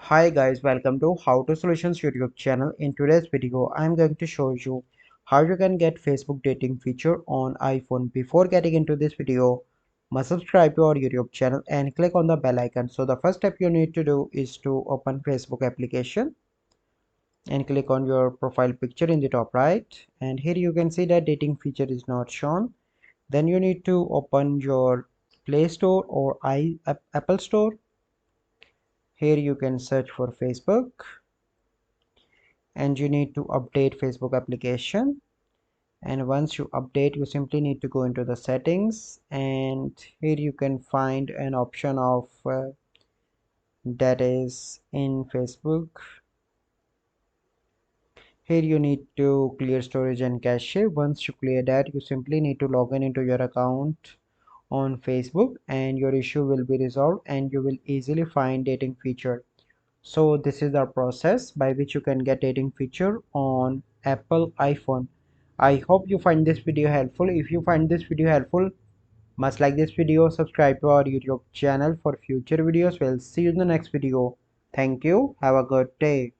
Hi guys, welcome to How to Solutions YouTube channel. In today's video, I'm going to show you how you can get Facebook dating feature on iPhone. Before getting into this video, must subscribe to our YouTube channel and click on the bell icon. So the first step you need to do is to open Facebook application and click on your profile picture in the top right. And here you can see that dating feature is not shown. Then you need to open your Play Store or Apple Store. Here you can search for Facebook and you need to update Facebook application, and once you update you simply need to go into the settings, and here you can find an option of that is in Facebook. Here you need to clear storage and cache. Once you clear that, you simply need to log in into your account on Facebook and your issue will be resolved and you will easily find dating feature. So this is the process by which you can get dating feature on Apple iPhone. I hope you find this video helpful. If you find this video helpful, must like this video, subscribe to our YouTube channel for future videos. We'll see you in the next video. Thank you. Have a good day.